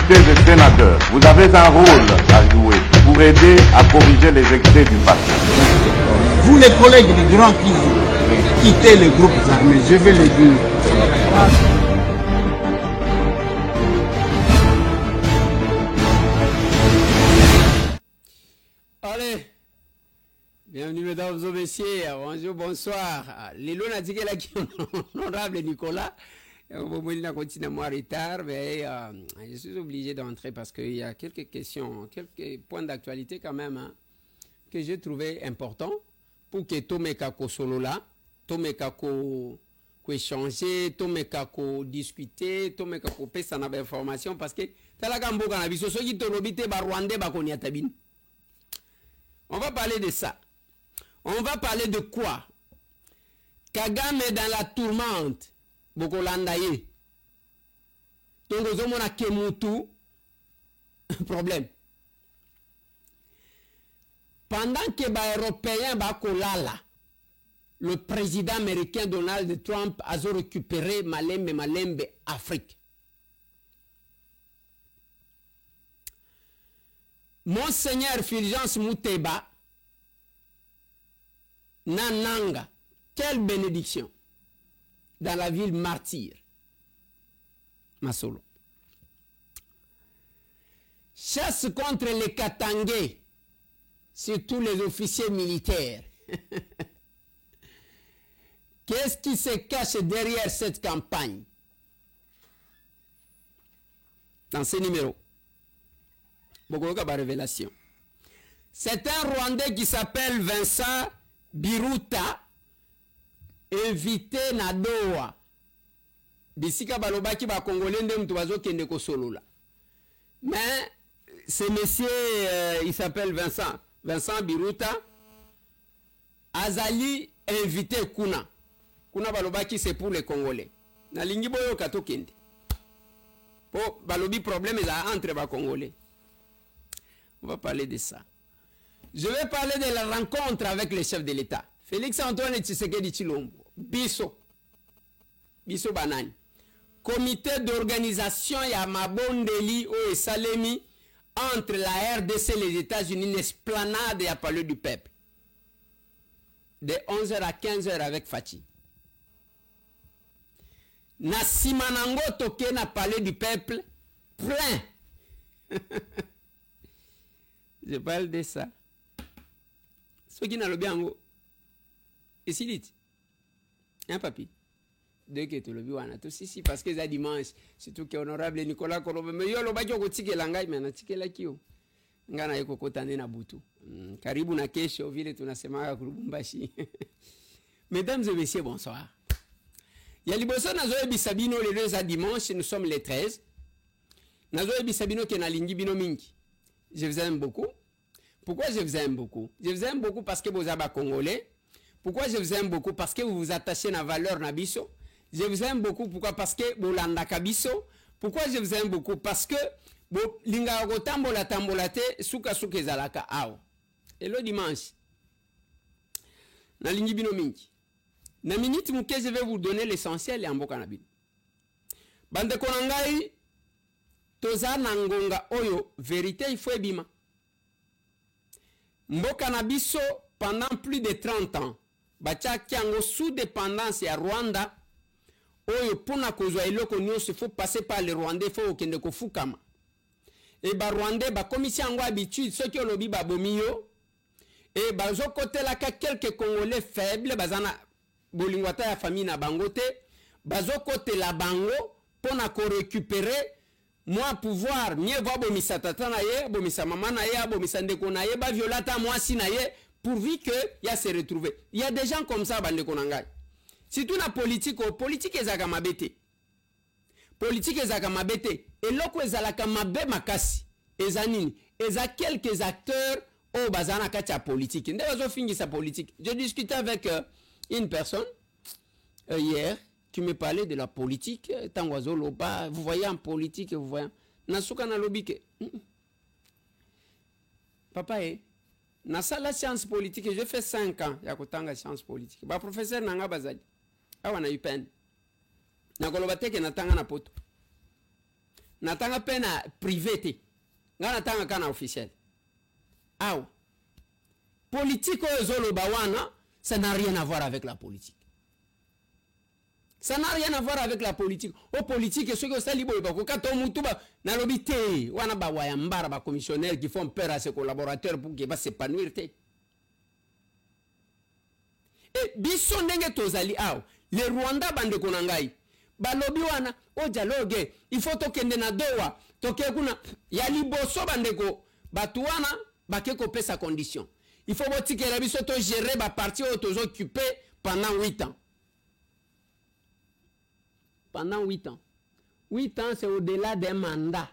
députés et sénateurs, vous avez un rôle à jouer pour aider à corriger les excès du passé. Vous les collègues du Grand qui quittez les groupes armés, je vais les dire. Allez, bienvenue mesdames et messieurs, bonjour, bonsoir. Lilo n'a dit que là qui honorable Nicolas, on continue à moi retard, mais je suis obligé d'entrer parce qu'il y a quelques questions, quelques points d'actualité quand même hein, que j'ai trouvé important pour que Tomekako solo là, Tomekako échanger, Tomekako discuter, Tomekako payer sa information parce que t'as la gambo quand la biso ceux qui te robite ba Rwandais ba konya tabine. On va parler de ça. On va parler de quoi? Kagame est dans la tourmente. Bokolandaye. Donc, on a Kemutu. Problème. Pendant que les Européens bakolala, le président américain Donald Trump a récupéré Malembe Afrique. Monseigneur Fulgence Mouteba, Nananga, quelle bénédiction dans la ville martyre, Masolo. Chasse contre les Katangais, surtout les officiers militaires. Qu'est-ce qui se cache derrière cette campagne? Dans ces numéros. Révélation. C'est un Rwandais qui s'appelle Vincent Biruta, invité na Doha. Bisika balobaki ba Congolais ndem tubazo kende ko solola. Mais ce monsieur, il s'appelle Vincent Biruta, azali invité kuna. Kuna balobaki c'est pour les Congolais. Na lingi boyo kato kende. Po balobi problème entre ba Congolais. On va parler de ça. Je vais parler de la rencontre avec le chef de l'État. Félix Antoine Tshisekedi Tshilombo. Biso Banani. Comité d'organisation ya Mabondeli ou Salemi entre la RDC et les États-Unis, une esplanade à Palais du Peuple. De 11h à 15h avec Fachi. Na Simanango toke na Palais du Peuple plein. Je parle de ça. Ce qui n'a le bien, et si dit, un papier. Dès que tu le vois, tout si parce que c'est dimanche, surtout que honorable Nicolas Kolobe, mais yo lo bajo ko tike langai, mais na tike la kio. Ngana yeko kotane na butu. Karibu na kesho vile tunasema ku Lubumbashi. Mesdames et messieurs, bonsoir. Ya liboso nazo ebisabino le 2 à dimanche, nous sommes les 13. Nazo ebisabino ke na lingi bino mingi. Je vous aime beaucoup. Pourquoi je vous aime beaucoup? Je vous aime beaucoup parce que vous êtes Congolais. Pourquoi je vous aime beaucoup? Parce que vous vous attachez à la valeur Nabiso. Je vous aime beaucoup. Pourquoi? Parce que vous l'anda Kabiso. Pourquoi je vous aime beaucoup? Parce que vous linga tambola tambolate suka suke zalaka ao. Et le dimanche, na lingi bino mingi. Na minute muke je vais vous donner l'essentiel et en boka nabi. Bande konangai toza nangonga oyo vérité il faut ebima. Mboka na biso pendant plus de 30 ans bacha kiango sous dépendance ya Rwanda oyo pona kozwa eloko nyonso il faut passer par les Rwandais faut okende ko fukama et ba Rwandais ba commission ngo habitude ceux qui olobi ba bomiyo et ba zo côté la ka quelques Congolais faibles bazana bolingwata ya famille na bangote bazo côté la bango pona ko récupérer moi pouvoir mieux voir bomisa tata na ye bomisa maman na ye bomisa ndeko na ye ba violata moi si na ye pourvu que ya se retrouver. Il y a des gens comme ça bande konangai. Si tout na politique ezaka mabete. Politique ezaka mabete et loko ezalaka mabe makasi. Ezanini, eza quelques acteurs au bazana kacha politique. Ndezo fingi sa politique. Je discutais avec une personne hier qui me parlait de la politique, vous voyez en politique, vous voyez, nasuka na lobike. Papa na sala science politique, j'ai fait 5 ans, ya kotanga science politique. Ba professeur nanga bazali. Awa na UPN. Na koloba teke na tanga na poto. natanga pe na privé te nga natanga kana officiel awa politique oyo ezoloba wana ça n'a rien à voir avec la politique. Ça n'a rien à voir avec la politique. Au politique, ceux qui sont libres, il y a des commissionnaires qui font peur à ses collaborateurs pour qu'ils s'épanouir. Et les Rwandais bande konangai balobi wana o dialogue il faut tokende na dowa tokekuna ya liboso bandeko batuana bakeko pesa condition il faut botikela biso to gérer ba parti o tozo occupé pendant 8 ans. Pendant 8 ans. 8 ans, c'est au-delà d'un mandat.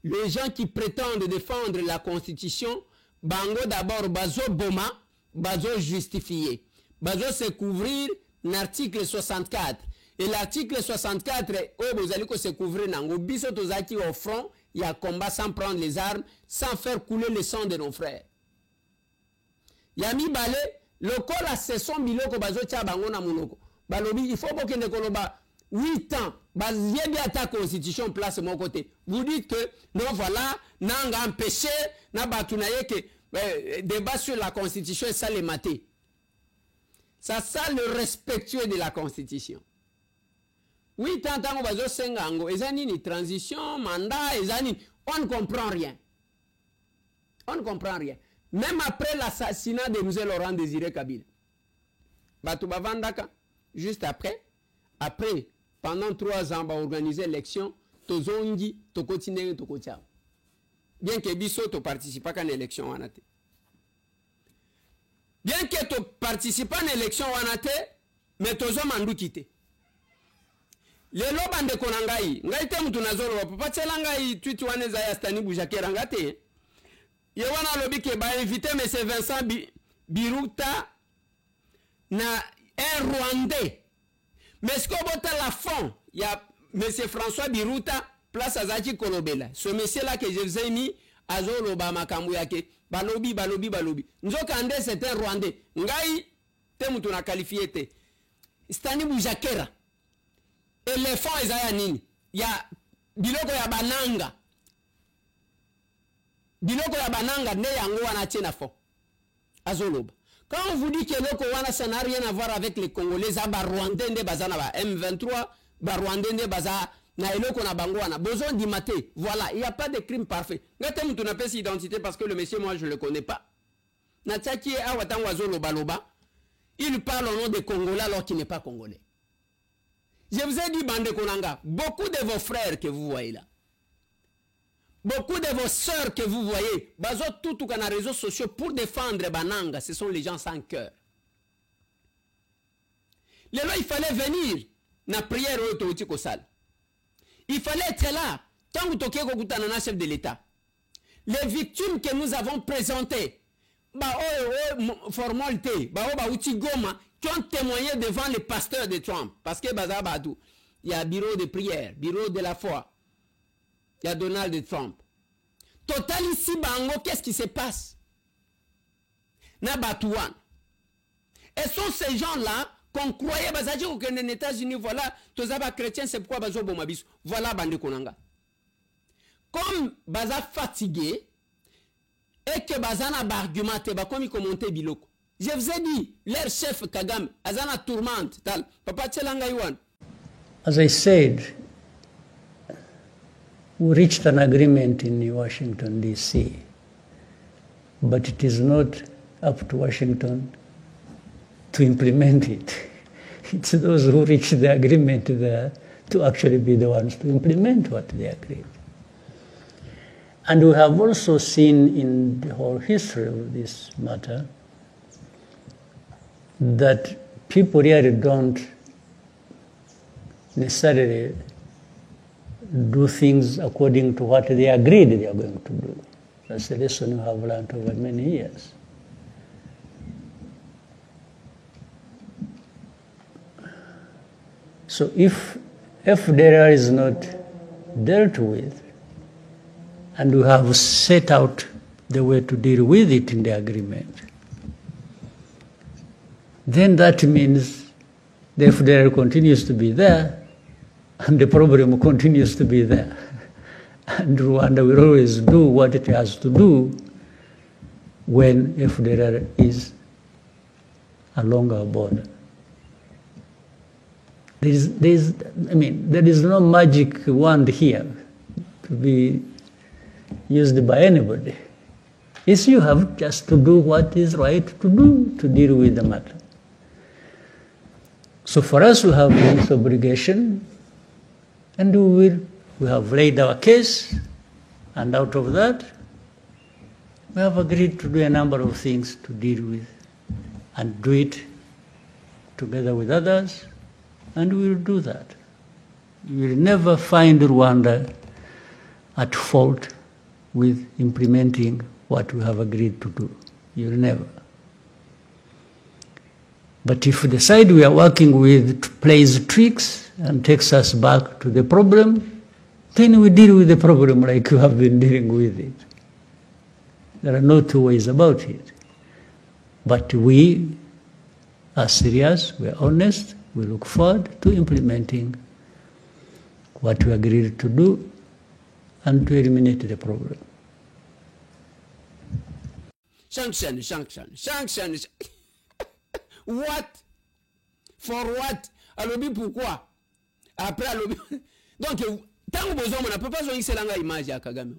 Les gens qui prétendent défendre la Constitution, bango d'abord, bazo boma, bazo justifié. Bazo se couvrir l'article 64. Et l'article 64, vous allez se couvrir nango. Biso tozaki au front, il y a combat sans prendre les armes, sans faire couler le sang de nos frères. Yami balé, le col a son biloko bazo tia bango na monoko. Balobi, il faut que ne koloba 8 ans. Bazié bien ta constitution place mon côté. Vous dites que non voilà, nanga empêché, na batunaye que débat sur la constitution et ça les maté. Ça le respectueux de la constitution. 8 ans tango bazo sengango, ezani ni transition, mandat, ezani, on ne comprend rien. On ne comprend rien. Même après l'assassinat de M. Laurent Désiré Kabila. Batou bavandaka. Juste après, pendant 3 ans, on va organiser l'élection, tozongi, tokotine, tokotia. Bien que biso to participe à l'élection wanate. Bien que tu participes à l'élection wanate, mais tozo mandu kite. Les lobans de konangai, ngai te mutu nazolo, papa tselangai tweet waneza ya stani bujakera ngate. Yewana lobi ke ba invité M. Vincent Biruta na un Rwandais. Mais ce qu'on vote à la fond, il y a M. François Biruta, place à Zaki Kolobela. Ce monsieur-là que je vous ai mis, à Zoloba Makamuyake, balobi. Nzokande, c'est un Rwandais. Ngai, temutu na qualifié te. Stani Boujakera. Éléphant Ezaya Nini. Il y a Biloko ya Bananga. Biloko ya Bananga, ne yango wana tena fond. À Zoloba. Quand on vous dit que le Kowana, ça n'a rien à voir avec les Congolais, ça va Rwandais de Bazana, M23, Rwandais de Baza, na eloko na bangwana, besoin d'y mater. Voilà, il n'y a pas de crime parfait. Ngatem tu n'as pas cette identité parce que le monsieur, moi, je ne le connais pas. Nataki Awatan Wazo Loba, il parle au nom des Congolais alors qu'il n'est pas Congolais. Je vous ai dit, Bande Konanga, beaucoup de vos frères que vous voyez là, beaucoup de vos sœurs que vous voyez, bazo tout les réseaux sociaux pour défendre Bananga, ce sont les gens sans cœur. Il fallait venir na prière au sal. Il fallait être là. Tant que tu es chef de l'État. Les victimes que nous avons présentées, formalité, qui ont témoigné devant les pasteurs de Trump. Parce que il y a bureau de prière, bureau de la foi. Il y a Donald Trump. Total ici, Bango, qu'est-ce qui se passe? Nabatouan. Et sont ces gens-là qu'on croyait aux États-Unis, voilà, tous les chrétiens, c'est pourquoi Bazo Bomabis. Voilà, Bande Konanga. Comme Baza fatigué, et que Bazana argumenté, comme il commentait Biloko. Je vous ai dit, leur chef Kagame, Azana tourmente, tal, Papa Tchelanga Yuan. As I said, we reached an agreement in Washington, D.C., but it is not up to Washington to implement it. It's those who reach the agreement there to actually be the ones to implement what they agreed. And we have also seen in the whole history of this matter that people really don't necessarily do things according to what they agreed they are going to do. That's a lesson we have learned over many years. So if FDLR is not dealt with, and we have set out the way to deal with it in the agreement, then that means the FDLR continues to be there, and the problem continues to be there. And Rwanda will always do what it has to do when FDLR is along our border. There is no magic wand here to be used by anybody. Yes, you have just to do what is right to do to deal with the matter. So for us, we have this obligation, and we have laid our case, and out of that, we have agreed to do a number of things to deal with, and do it together with others, and we will do that. We will never find Rwanda at fault with implementing what we have agreed to do. You will never. But if the side we are working with plays tricks and takes us back to the problem, then we deal with the problem like you have been dealing with it. There are no two ways about it. But we are serious, we are honest, we look forward to implementing what we agreed to do and to eliminate the problem. Sanction. What? For what? Alobi pourquoi? Après alobi. Donc, tant que besoin, on n'a pas besoin d'excellente image à Kagame.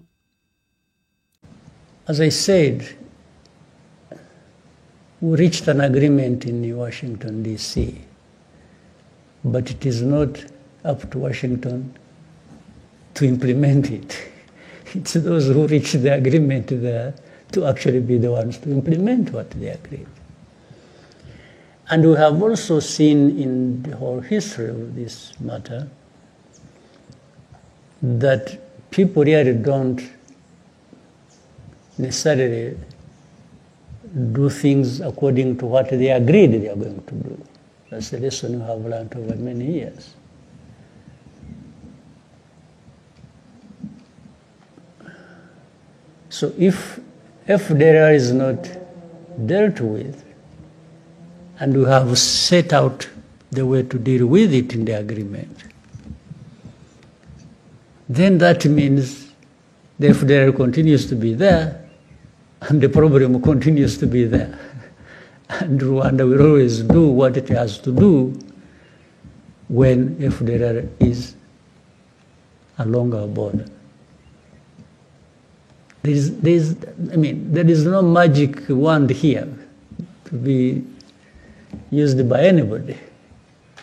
As I said, we reached an agreement in Washington, D.C., but it is not up to Washington to implement it. It's those who reach the agreement there to actually be the ones to implement what they agreed. And we have also seen in the whole history of this matter that people really don't necessarily do things according to what they agreed they are going to do. That's the lesson we have learned over many years. So if FDLR is not dealt with, and we have set out the way to deal with it in the agreement, then that means the FDLR continues to be there, and the problem continues to be there. And Rwanda will always do what it has to do when FDLR is along our border. There is no magic wand here to be used by anybody.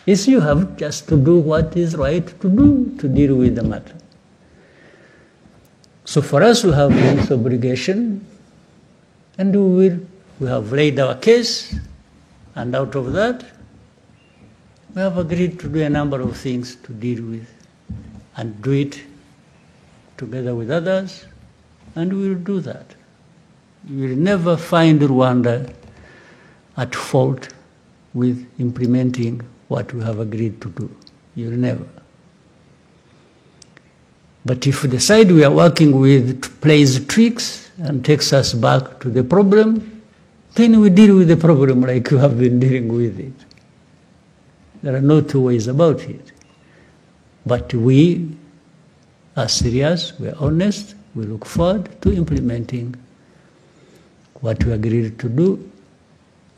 Yes, you have just to do what is right to do to deal with the matter. So for us, we have this obligation, and we have laid our case, and out of that, we have agreed to do a number of things to deal with, and do it together with others, and we will do that. We will never find Rwanda at fault with implementing what we have agreed to do. You will never. But if the side we are working with plays tricks and takes us back to the problem, then we deal with the problem like you have been dealing with it. There are no two ways about it. But we are serious, we are honest, we look forward to implementing what we agreed to do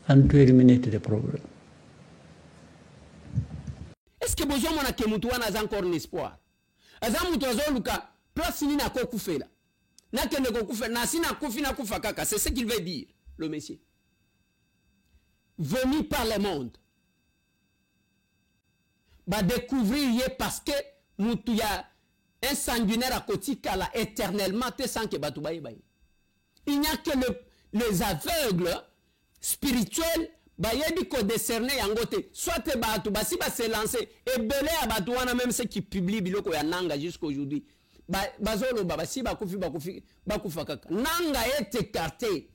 and to eliminate the problem. Est-ce que besoin mon akemutuana a encore un espoir? Azamu tozo luka place ni na kokufela. Na kende kokufela na sina kufi na kufa kaka, c'est ce qu'il veut dire le monsieur. Venu par le monde. Ba découvrir parce que mutuya un sanguinaire à Kotika là éternellement te sans que batu baye baye. Il n'y a que les aveugles spirituels bayebi ko décerner yangote soit te batu basi ba se lancer et belé à batu wana même ceux qui publient biloko ya nanga jusqu'aujourd'hui bazolo baba si bakufi bakufa kaka nanga est écarté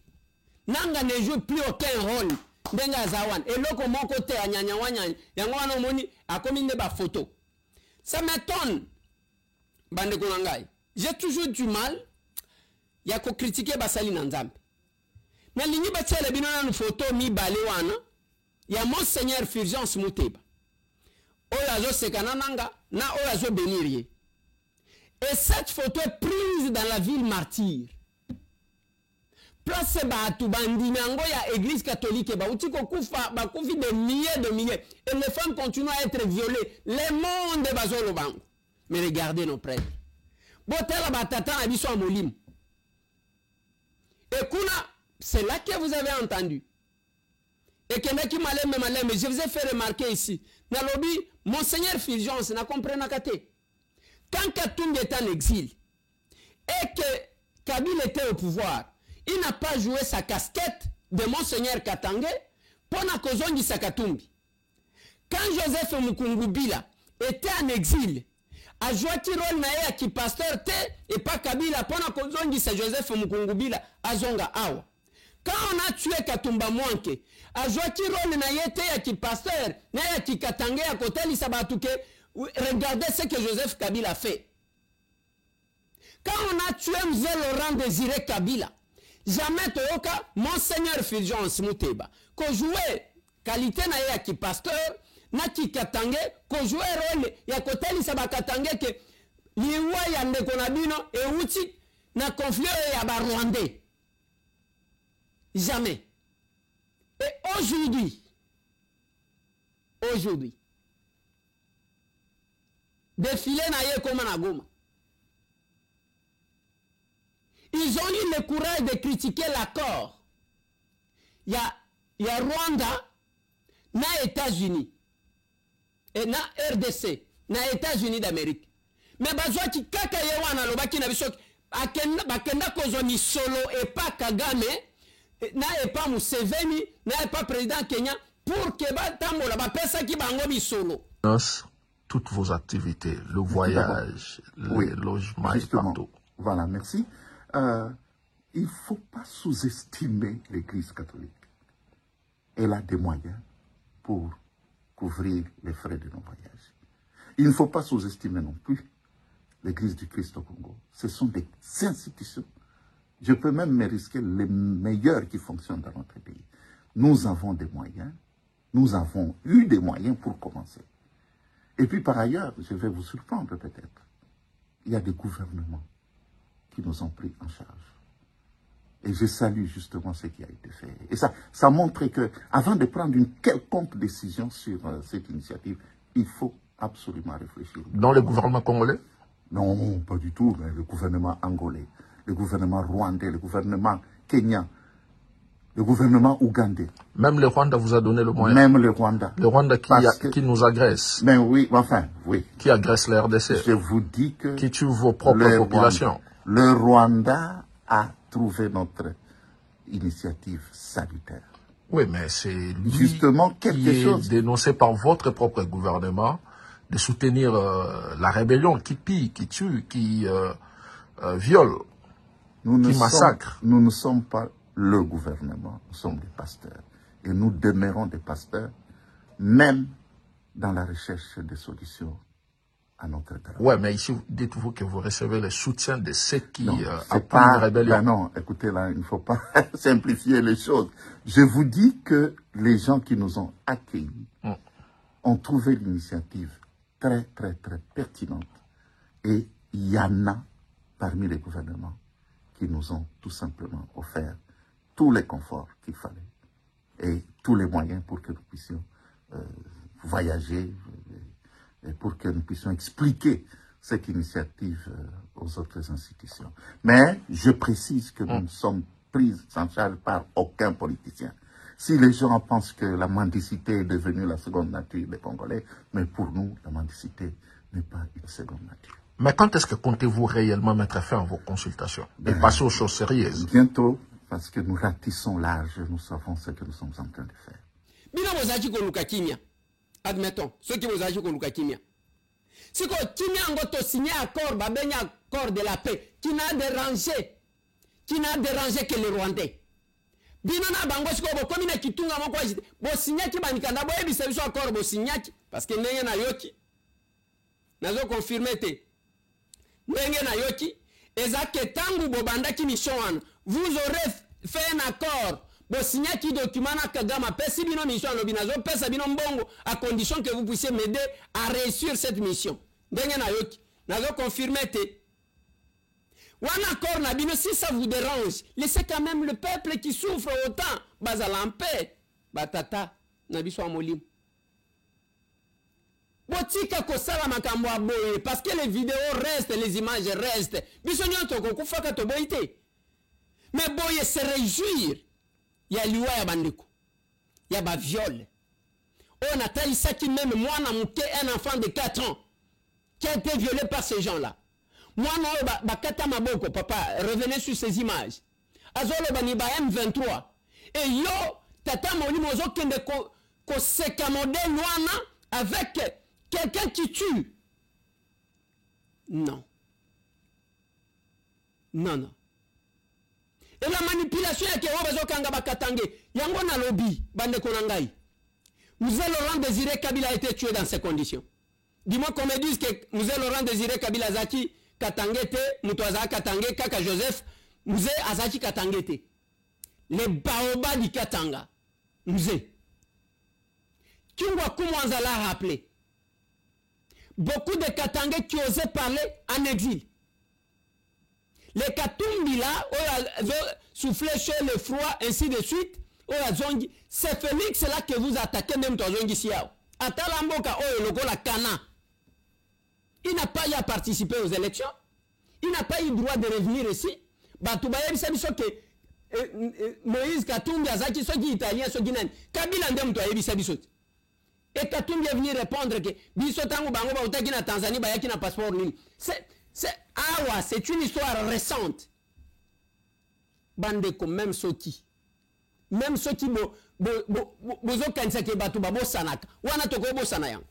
nanga ne joue plus aucun rôle ndenga zawan et loko moko te anyanya wanya yango wana moni akomi nde ba photo. Ça m'étonne bande konangai. J'ai toujours du mal ya ko critiquer basali na nzambe. Na linyi batele bino na photo mi bale wana ya Monseigneur Fulgence Muteba. oyo azoseka nanga na oyo azobénir ye. Et cette photo est prise dans la ville martyre. Place baatu bandimi yango ya église catholique bauti kokufa bakufi de milliers. Et les femmes continuent à être violées. Le monde bazolo bango. Mais regardez nos prêtres. Botela batata na biso amolim. Et kuna, c'est là que vous avez entendu. Et que malem, je vous ai fait remarquer ici. Nalobi, Monseigneur Fulgence n'a compris nakate. Quand Katumbi est en exil et que Kabila était au pouvoir, il n'a pas joué sa casquette de Monseigneur Katangé pour na kozongi sa Katumbi. Quand Joseph Mukungubila était en exil, a joué rôle na ya ki pasteur te et pas Kabila pour na kozongi sa Joseph Mukungubila azonga awa. Quand on a tué Katumba Mwanke, a joué rôle na yete ya ki pasteur na ya ki Katangé à côté l'Isabatuke. Regardez ce que Joseph Kabila a fait. Quand on a tué M. Laurent Désiré Kabila, jamais Toyoka, Monseigneur Fulgence Muteba, qu'on jouait qualité na ya ki pasteur, na ki Katangé, qu'on jouait rôle ya côté l'Isaba Katangé que liwa ya ndeko na bino et uti na conflit ya ba Rwandais. Jamais. Et aujourd'hui, défilé na ye comme na Goma. Ils ont eu le courage de critiquer l'accord. Il y a Rwanda, na États-Unis, et na RDC, na États-Unis d'Amérique. Mais bazwa ki kaka ye wana lobaki na biso bakenda kozoni solo et pas Kagame, na et pas Museveni, na et pas président Kenya pour que batambola ba pesa ki bango bisolo. Toutes vos activités, le voyage, le logement et partout. Voilà, merci. Il ne faut pas sous-estimer l'Église catholique. Elle a des moyens pour couvrir les frais de nos voyages. Il ne faut pas sous-estimer non plus l'Église du Christ au Congo. Ce sont des institutions. Je peux même me risquer les meilleures qui fonctionnent dans notre pays. Nous avons des moyens. Nous avons eu des moyens pour commencer. Et puis par ailleurs, je vais vous surprendre peut-être, il y a des gouvernements qui nous ont pris en charge. Et je salue justement ce qui a été fait. Et ça montre que, avant de prendre une quelconque décision sur cette initiative, il faut absolument réfléchir. Dans le gouvernement congolais? Non, pas du tout. Mais le gouvernement angolais, le gouvernement rwandais, le gouvernement kenyan, le gouvernement ougandais. Même le Rwanda vous a donné le moyen. Même le Rwanda. Le Rwanda qui nous agresse. Mais oui, enfin, oui. Qui agresse la RDC. Je vous dis que... Qui tue vos propres populations. Le Rwanda a trouvé notre initiative salutaire. Oui, mais c'est lui justement quelque chose dénoncé par votre propre gouvernement de soutenir la rébellion qui pille, qui tue, qui viole, qui massacre. Nous ne sommes pas le gouvernement, nous sommes des pasteurs. Et nous demeurons des pasteurs, même dans la recherche de solutions à notre travail. Oui, mais ici, dites-vous que vous recevez le soutien de ceux qui appuient la rébellion. Ben non, écoutez, là, il ne faut pas simplifier les choses. Je vous dis que les gens qui nous ont accueillis ont trouvé l'initiative très, très, très pertinente. Et il y en a parmi les gouvernements qui nous ont tout simplement offert tous les conforts qu'il fallait et tous les moyens pour que nous puissions voyager et pour que nous puissions expliquer cette initiative aux autres institutions. Mais je précise que nous ne sommes pris en charge par aucun politicien. Si les gens pensent que la mendicité est devenue la seconde nature des Congolais, mais pour nous, la mendicité n'est pas une seconde nature. Mais quand est-ce que comptez-vous réellement mettre fin à vos consultations et passer aux choses sérieuses? Bientôt, parce que nous ratissons large, nous savons ce que nous sommes en train de faire. Admettons, ceux qui vous agissent comme Kimia. Si vous avez signé un accord, accord de la paix, qui n'a dérangé que les Rwandais. Binona bango siko bokomi na kitunga moko ajite. Bo signaki banikanda bo ebisa biso accord bo signaki parce que ndenge na yoki. Nazo confirmer te. Ndenge na yoki ezake tangu bo bandaki mission wana. Vous aurez fait un accord. Bon, signer qui document na Kagame, pesi bino mission à l'obinazo, pesa bino mbongo, à condition que vous puissiez m'aider à réussir cette mission. Dengue na yoki, nazo confirmer te. Wan accord na bino, si ça vous dérange, laissez quand même le peuple qui souffre autant, bazala en paix, batata, na biso amolim. Botika kosala makambo aboye, parce que les vidéos restent, les images restent. Biso nyonto kokufaka to boite. Mais boye se réjouir. Il y a liwa ya bandeko. Il y a ba viol. On a taïsa qui même moi na mouké un enfant de 4 ans qui a été violé par ces gens-là. Moi na ba kata maboko papa, revenez sur ces images. Azolo bani ba M23. Et yo tata moni mozo kende ko sekamode noana avec quelqu'un qui tue. Non. Non, non. Et la manipulation est que yango na lobby bande konangai. Mzee Laurent Désiré Kabila a été tué dans ces conditions. Dis-moi qu'on me dise que Mzee Laurent Désiré Kabila Zaki Katangete, Mutoaza Katangé, Kaka Joseph, Mzee Azaki Katangete. Les baobas du Katanga. Mzee. Kiungwa Kumwanza l'a rappelé. Beaucoup de Katangais qui osaient parler en exil. Les Katumbi là, soufflé sur le froid, ainsi de suite. C'est Félix là que vous attaquez même ton zongi siao. Atalamboka oyo lokola Kana. Il n'a pas eu à participer aux élections. Il n'a pas eu le droit de revenir ici. Batoubaye biso que Moïse Katumbi azaki soki italien soki nani. Kabila ndem to ayebisa biso. Et Katumbi est venu répondre que biso tango bango ba utaki na Tanzanie ba yaki na passeport nini. C'est une histoire récente. Bande comme même Soti. Même Soti bozo kansake batu babo sanaka. Wana toko bo sanayang.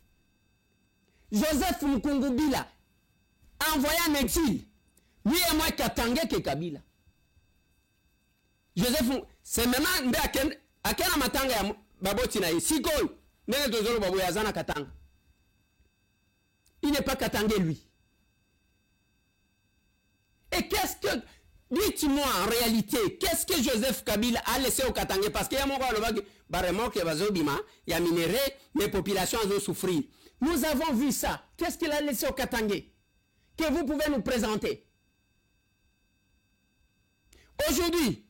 Joseph Mukungubila envoyé en exil. Lui et moi Katangé ke Kabila. Joseph c'est maintenant nde akena matanga ya babo tinaye. Sikoy nene tozolo babo yazana Katanga. Il n'est pas Katangé lui. Et qu'est-ce que... Dites-moi en réalité, qu'est-ce que Joseph Kabila a laissé au Katangé? Parce qu'il y a mon il y a minéré, les populations ont souffert. Nous avons vu ça. Qu'est-ce qu'il a laissé au Katangé? Que vous pouvez nous présenter. Aujourd'hui,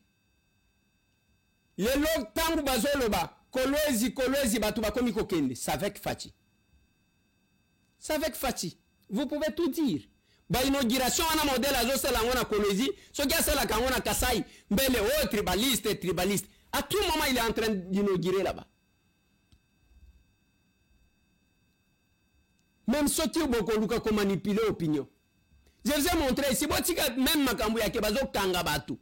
le tangu bazoloba, kolwezi batuba komi kokende, c'est avec Fati. C'est avec Fati. Vous pouvez tout dire. Ba inauguration ana modèle azo sala ngona kolwezi, so kia sala kangona Kasai, mbele tribaliste. À tout moment il est en train d'inaugurer là-bas. Même ceux qui ont manipulé l'opinion. Je vous ai montré ici, même Makambu ya kebazo kanga batu.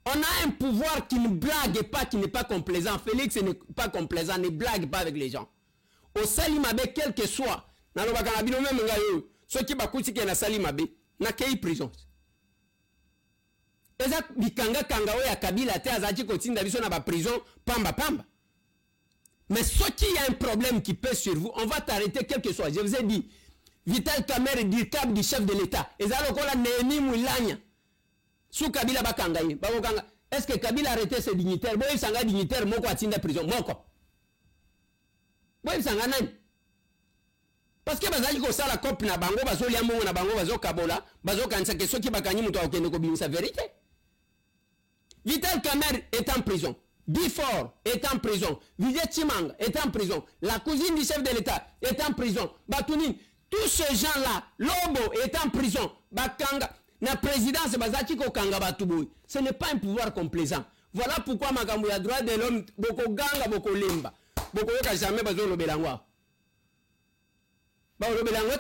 On a un pouvoir qui ne blague pas, qui n'est pas complaisant. Félix n'est pas complaisant, ne blague pas avec les gens. Au Salimabe, quel que soit, dans le Bakanabino même ngayo, ceux qui bakouti qui na Salimabe, na kei prison. Eza bikanga kanga ya Kabila te azachi kotinda biso na ba prison pamba. Mais ce qui a un problème qui pèse sur vous, on va t'arrêter quel que soit. Je vous ai dit, Vital Kamerhe du cap du chef de l'État. Ezalo kola Nehemi Mwilanya. Sous Kabila bakangaye. Est-ce que Kabila a arrêté ses dignitaires? Boy sanga dignitaire moko atinda prison moko. Boy sanga nani? Parce que bazali ko sala cop na bango bazo liambo na bango bazo kabola, bazo kanisa que soki bakanyi muto akende ko bimisa vérité. Vital Kamerhe est en prison. Bifor est en prison. Vijay Chimanga est en prison. La cousine du chef de l'État est en prison. Batounine, tous ces gens-là, Lobo est en prison. Bakanga, la présidence Bazaki Kokanga Batouboui. Ce n'est pas un pouvoir complaisant. Voilà pourquoi Makamou a droit de l'homme, Boko Ganga, Boko Limba. Boko Yoka jamais besoin de Belangwa. Bao Belangwa.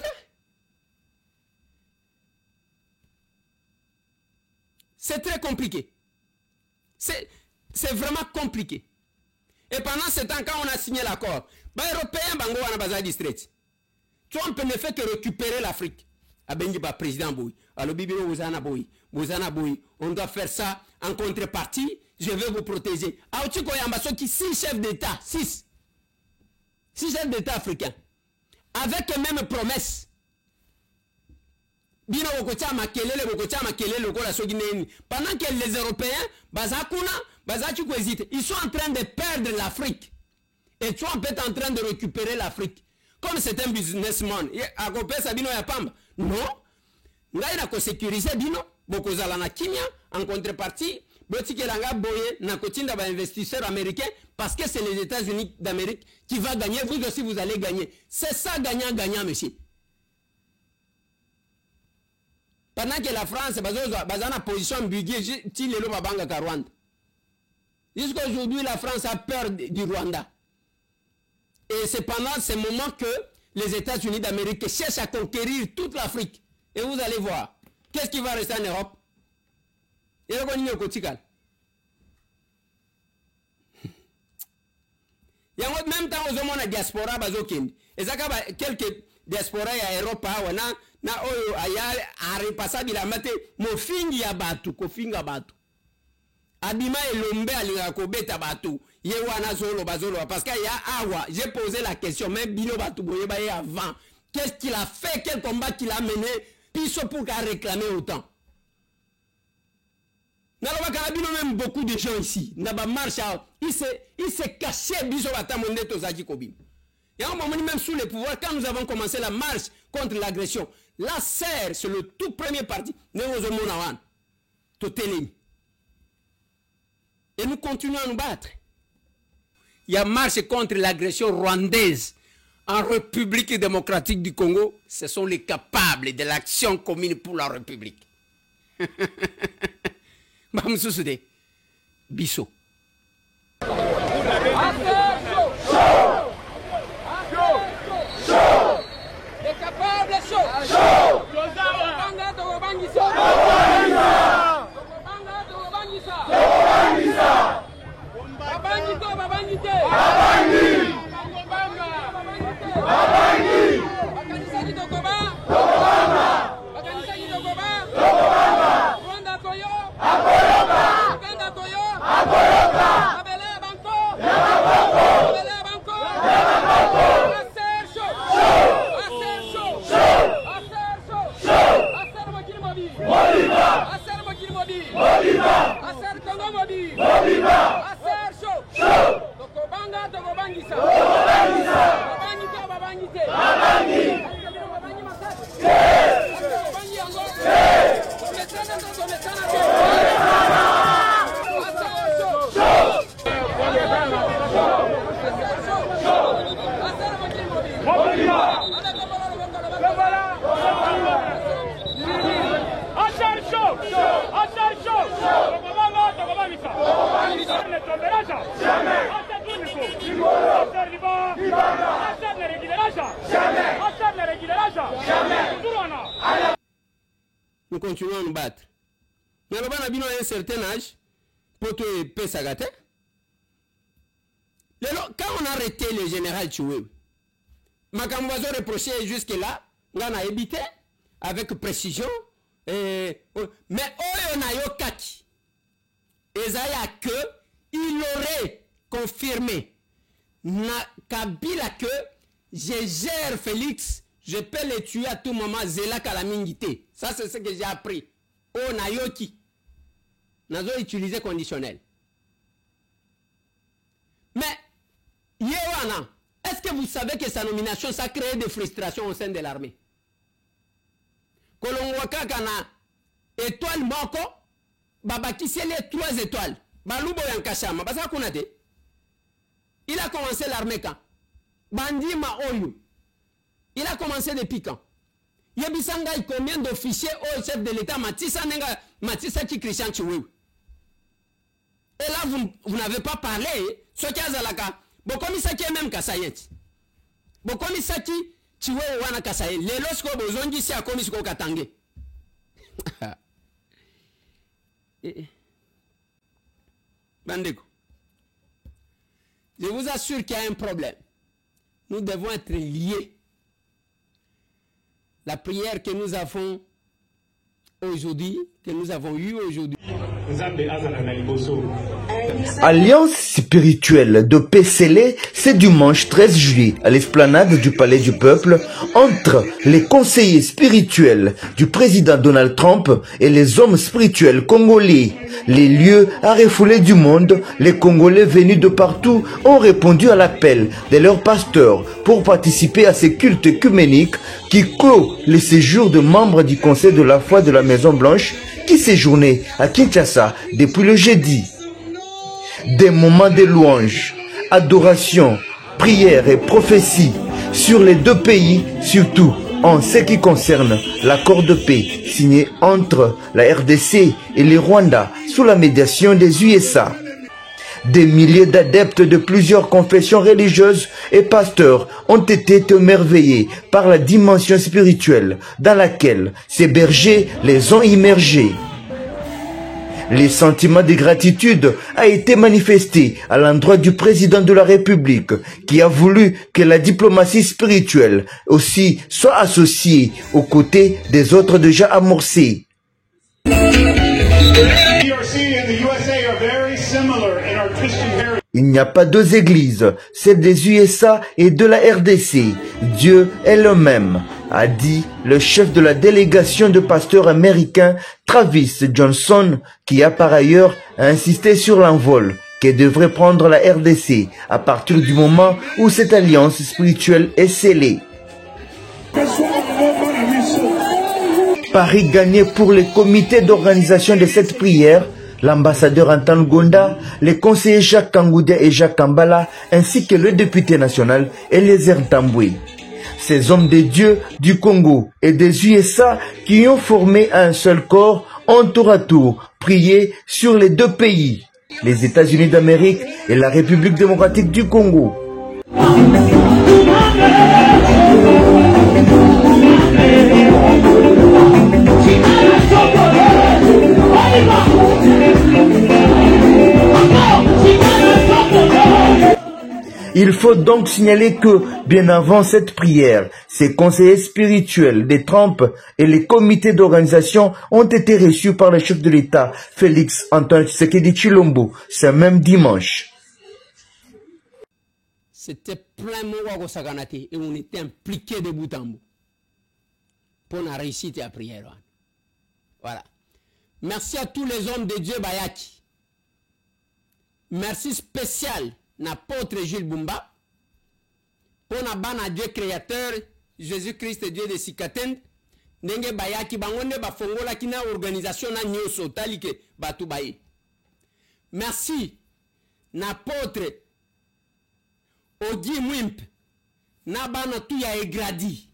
C'est très compliqué. C'est vraiment compliqué. Et pendant ce temps, quand on a signé l'accord, les Européens, Bango, on a besoin de district. Trump ne fait que récupérer l'Afrique. Abengi ba président Boui. Alors Bibiro Ouzana Boui. On doit faire ça en contrepartie. Je vais vous protéger. Aouti Koyambaso qui 6 chefs d'État. 6 chefs d'État africains. Avec les mêmes promesses. Pendant que les Européens, Bazakuna, Ils sont en train de perdre l'Afrique. Et Trump est en train de récupérer l'Afrique. Comme c'est un businessman. Non. Ngai na ko sécuriser bino. Bokozala na kimia. En contrepartie. Botikelanga boye na kotinda ba investisseurs américains. Parce que c'est les États-Unis d'Amérique qui va gagner. Vous aussi vous allez gagner. C'est ça gagnant-gagnant, monsieur. Pendant que la France est en position budget, jusqu'à aujourd'hui, la France a peur du Rwanda. Et c'est pendant ce moment que les États-Unis d'Amérique cherchent à conquérir toute l'Afrique. Et vous allez voir, qu'est-ce qui va rester en Europe? Et même temps, aux hommes, la diaspora, et ça, quelques diaspora en Europe, na oyo ayale arepasa bila mate mofingi ya batu kofinga batu abima elombe alinga kobeta batu ye wana zolo bazolo parce que ya awa j'ai posé la question même bino batu boye ba avant qu'est-ce qu'il a fait, quel combat qu'il a mené piso pour qu'à réclamer autant naloba karabino même beaucoup de gens ici na ba marche il s'est caché biso batamonde tozaki kobim. Et un moment même sous le pouvoir, quand nous avons commencé la marche contre l'agression, la serre, c'est le tout premier parti, et nous continuons à nous battre. Il y a marche contre l'agression rwandaise en République démocratique du Congo. Ce sont les capables de l'action commune pour la République. Bisso. Nous continuons à nous battre. Mais à un certain âge, pour te pesagate, quand on a arrêté le général Tchoué, Makamwazo reprochait jusque-là, on a évité avec précision, mais on a eu kaki. Et ça y a que il aurait confirmé Kabila que je gère Félix, je peux le tuer à tout moment, Zela Kalamingité. Ça c'est ce que j'ai appris. On a eu qui n'a pas utilisé conditionnel. Mais Yewana, est-ce que vous savez que sa nomination, ça crée des frustrations au sein de l'armée? Kolongwaka kana étoile moko, babaki c'est les 3 étoiles. Balubo yankashama, basa kunate. Il a commencé l'armée quand? Bandi Maoyu. Il a commencé depuis quand? Yebisanga, combien d'officiers au chef de l'État Matissa qui Christian Tchoué? Et là, vous n'avez pas parlé. Ce qui est à la cas. Bokomisaki même Kasayet. Bokomisaki Tchoué wana Kasayet. Les lorsque Bozongi si a commis ko Katange. Bandeko. Je vous assure qu'il y a un problème. Nous devons être liés. La prière que nous avons aujourd'hui, que nous avons eue aujourd'hui. Alliance spirituelle de PCL, c'est dimanche 13 juillet à l'esplanade du Palais du Peuple entre les conseillers spirituels du président Donald Trump et les hommes spirituels congolais. Les lieux à refouler du monde, les Congolais venus de partout ont répondu à l'appel de leurs pasteurs pour participer à ces cultes œcuméniques qui clôt le séjour de membres du Conseil de la foi de la Maison Blanche qui séjournaient à Kinshasa depuis le jeudi. Des moments de louange, adoration, prière et prophétie sur les deux pays, surtout en ce qui concerne l'accord de paix signé entre la RDC et le Rwanda sous la médiation des USA. Des milliers d'adeptes de plusieurs confessions religieuses et pasteurs ont été émerveillés par la dimension spirituelle dans laquelle ces bergers les ont immergés. Les sentiments de gratitude a été manifesté à l'endroit du président de la République qui a voulu que la diplomatie spirituelle aussi soit associée aux côtés des autres déjà amorcés. Il n'y a pas deux églises, celle des USA et de la RDC. Dieu est le même, a dit le chef de la délégation de pasteurs américains Travis Johnson, qui a par ailleurs insisté sur l'envol que devrait prendre la RDC à partir du moment où cette alliance spirituelle est scellée. Paris gagné pour les comités d'organisation de cette prière. L'ambassadeur Antoine Gonda, les conseillers Jacques Kangoudia et Jacques Kambala, ainsi que le député national Eliezer Tamboué. Ces hommes de Dieu du Congo et des USA qui ont formé un seul corps ont tour à tour prié sur les deux pays, les États-Unis d'Amérique et la République démocratique du Congo. Il faut donc signaler que, bien avant cette prière, ces conseillers spirituels des Trump et les comités d'organisation ont été reçus par le chef de l'État, Félix Antoine Tshisekedi Tshilombo, ce même dimanche. C'était plein mot et on était impliqués de bout en bout pour la réussite et la prière. Voilà. Merci à tous les hommes de Dieu Bayaki. Merci spécial l'apôtre Jules Bumba, pour na bana Dieu créateur, Jésus-Christ Dieu de Sikaten, Nenge Bayaki, bangonde bafongola kina organisation na nyoso talike batu baye. Merci l'apôtre Odi Mwimp, na bana tout ya egradi,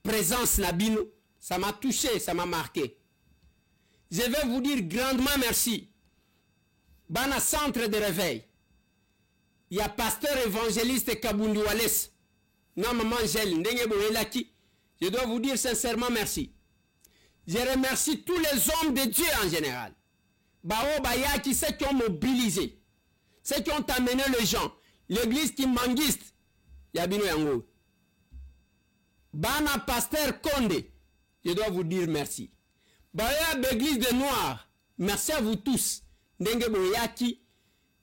présence na bino, ça m'a touché, ça m'a marqué. Je vais vous dire grandement merci. Bana centre de réveil. Il y a pasteur évangéliste Kabundu Wales. Non, maman Angèle, je dois vous dire sincèrement merci. Je remercie tous les hommes de Dieu en général. Bao Bayaki, ceux qui ont mobilisé, ceux qui ont amené les gens, l'église qui manguiste, Yabino Yango. Bana pasteur Konde, je dois vous dire merci. Baya l'église des Noirs, merci à vous tous. Ndenge Boyaki.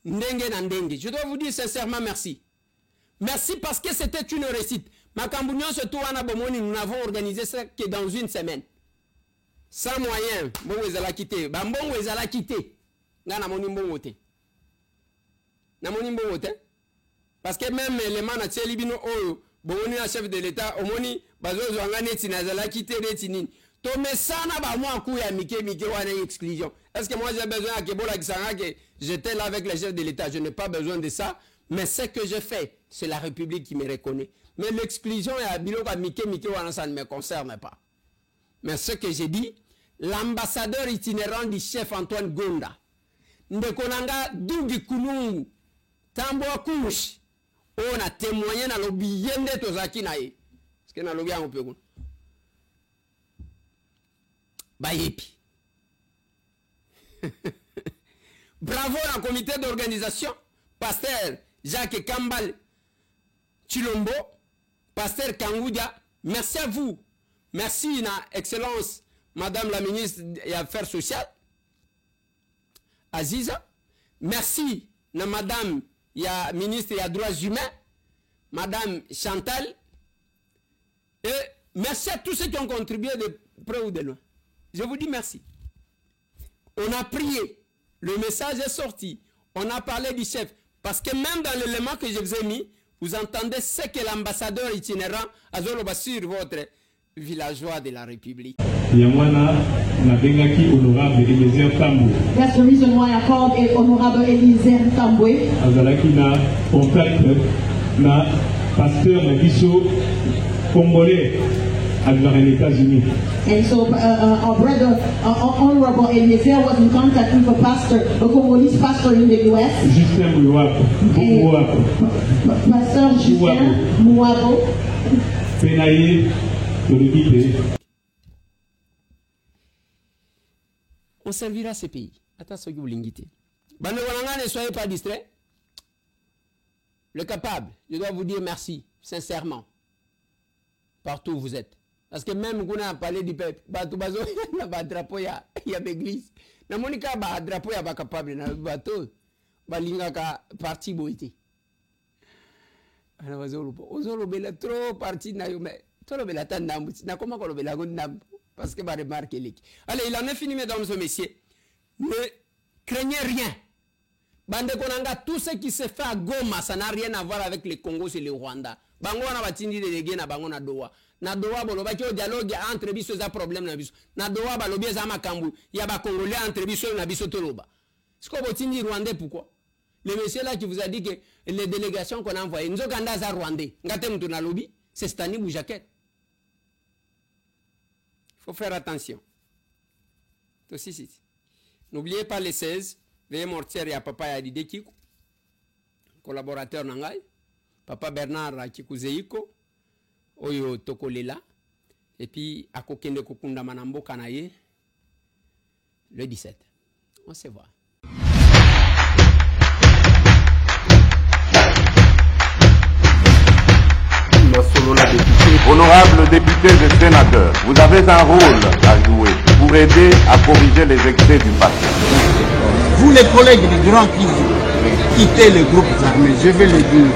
Je dois vous dire sincèrement merci. Merci parce que c'était une réussite. Makambunion se nous n'avons organisé ça que dans une semaine. Sans moyen, bon vous allez quitter. Bon vous allez quitter. Na moni bon wote. Na moni bon wote. Parce que même les man na tselibino oyo, bon na chef de l'état, omoni bazo zangane tinazala quitter retinin. To mesana ba moi coup ya mike wana exclusion. Est-ce que moi j'ai besoin à Kebola Kisanga que j'étais là avec les chefs de l'État? Je n'ai pas besoin de ça. Mais ce que je fais, c'est la République qui me reconnaît. Mais l'exclusion et à Biloka Mike wana ça ne me concerne pas. Mais ce que j'ai dit, l'ambassadeur itinérant du chef Antoine Gonda, Ndekonanga Dougi Kulungu, Tambo Kouch, on a témoigné dans le billet de Tozaki Nae. Est-ce que dans le bien on peut? Bayepi. Bravo au comité d'organisation, pasteur Jacques Kambal Tshilombo, pasteur Kangoudia, merci à vous. Merci, na excellence, madame la ministre des Affaires sociales, Aziza. merci à madame, il y a ministre, il y a droits humains, madame Chantal, et merci à tous ceux qui ont contribué de près ou de loin. Je vous dis merci. On a prié, le message est sorti, on a parlé du chef, parce que même dans l'élément que je vous ai mis, vous entendez ce que l'ambassadeur itinérant a sur votre villageois de la République. That's the reason why I called it Honorable Eliezer Tambwe. Azalaki na contact na pasteur na biso congolais à les États-Unis. And so our brother, Honorable Eliezer, was in contact with a pastor, a Congolese pastor in the U.S. Justin Mouabo. Pasteur Justin Mouabo. Penaye Tolobite. On servira ces pays. Attention, vous l'ingitez. Ne soyez pas distraits. Le capable, je dois vous dire merci, sincèrement. Partout où vous êtes. Parce que même quand on a parlé du peuple, il y a un drapeau, il y a l'église. Il y a un drapeau, il y a un capable, il y a un bateau. Il y a un parti boité. Il y a trop parti. Il y a un parce que va remarquer les. Allez, il en est fini, mesdames et messieurs. Ne craignez rien. Bande Konanga, tout ce qui se fait à Goma, ça n'a rien à voir avec les Congos et le Rwanda. Bango na batindi de lege na bango na doa. Na doa bolo ba ki dialogue entre biso za problème na biso. Na doa ba lobi za makambu. Ya ba Congolais entre biso na biso toloba. Siko botindi Rwandais pourquoi? Le monsieur là qui vous a dit que les délégations qu'on a envoyées, nous avons za Rwandais. Ngate mtu na lobi, c'est Stani Boujaket. Il faut faire attention. N'oubliez pas les 16. Veuillez mortier et à papa Yadide Kikou, collaborateur Nangai, papa Bernard Kikuzeiko, Oyo Tokolela, et puis à Kokende Kokunda Manambo Kanaye, le 17. On se voit. Honorables députés et sénateurs, vous avez un rôle à jouer pour aider à corriger les excès du passé. Vous les collègues du Grand qui quittez les groupes armés, je vais le dire.